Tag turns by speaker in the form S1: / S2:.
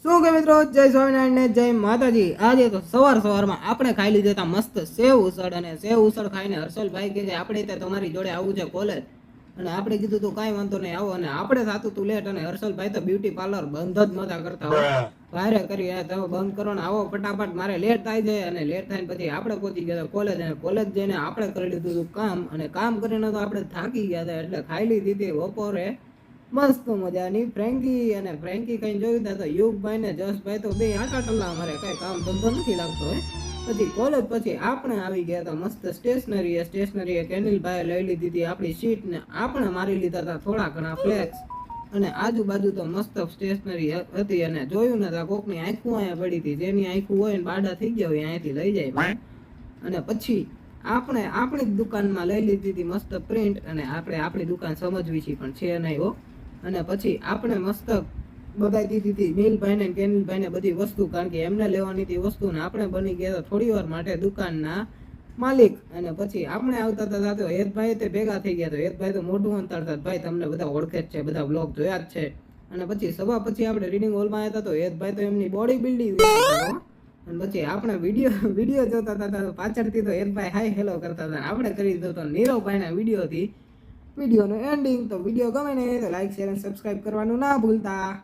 S1: શું કે મિત્રો, જય સ્વામિનારાયણ ને જય માતાજી। આજે તો સવારમાં આપણે ખાઈ લીધા હતા મસ્ત સેવ ઉસળ, અને સેવ ઉસળ ખાઈને હર્ષલભાઈ કે આપણે ત્યાં તમારી જોડે આવું છે કોલેજ, અને આપણે કીધું તું કાંઈ વાંધો નહીં આવો, અને આપણે થતું તું લેટ, અને હર્ષલભાઈ તો બ્યુટી પાર્લર બંધ જ નતા કરતા હોય, વારે કરી તમે બંધ કરો ને આવો ફટાફટ, મારે લેટ થાય છે। અને લેટ થાય પછી આપણે પહોંચી ગયા કોલેજ, અને કોલેજ જઈને આપણે કરી લીધું હતું કામ, અને કામ કરીને તો આપણે થાકી ગયા હતા, એટલે ખાઈ લીધી હતી બપોરે મસ્ત મજાની ફ્રેન્કી। અને ફ્રેન્કી કઈ જોયું તા તો યુગભાઈ ને જસભાઈ તો બે આટા ટલ્લા, અમારે કઈ કામ ધંધો નથી લાગતો હે। પછી કોલેજ પછી આપણે આવી ગયા હતા મસ્ત સ્ટેશનરી કેનિલભાઈ લઈ લીધી હતી આપણી સીટ, ને આપણે મારી લીધા હતા થોડા ઘણા ફ્લેક્સ, અને આજુબાજુ તો મસ્ત સ્ટેશનરી હતી, અને જોયું ને તો કોકની આંખું અહીંયા પડી હતી, જેની આંખું હોય ને બાડા થઈ ગયા હોય અહીંયાથી લઈ જાય। અને પછી આપણે આપણી જ દુકાનમાં લઈ લીધી હતી મસ્ત પ્રિન્ટ, અને આપણે આપણી દુકાન સમજવી છે પણ છે નહીં હો। અને પછી આપણે મસ્ત બધાઈ દીધી હતી નીલભાઈ ને કેનિલભાઈ ને બધી વસ્તુ, કારણ કે એમને લેવાની હતી વસ્તુ, ને આપણે બની ગયા થોડી વાર માટે દુકાનના માલિક। અને પછી આપણે આવતા હતા તો હેતભાઈ તે ભેગા થઈ ગયા, તો હેતભાઈ તો મોઢું અંતાડતા, ભાઈ તમને બધા ઓળખે જ છે, બધા બ્લોગ જોયા જ છે। અને પછી સભા પછી આપણે રીડિંગ હોલમાં આવ્યા હતા, તો હેતભાઈ તો એમની બોડી બિલ્ડિંગ, અને પછી આપણે વિડીયો જોતા હતા, પાછળથી તો હેતભાઈ હાય હેલો કરતા હતા, આપણે કરી દીધો તો નીરવભાઈના વિડીયોથી વિડીયોનું એન્ડિંગ। તો વિડીયો ગમે ને તો લાઈક શેર અને સબસ્ક્રાઇબ કરવાનું ના ભૂલતા।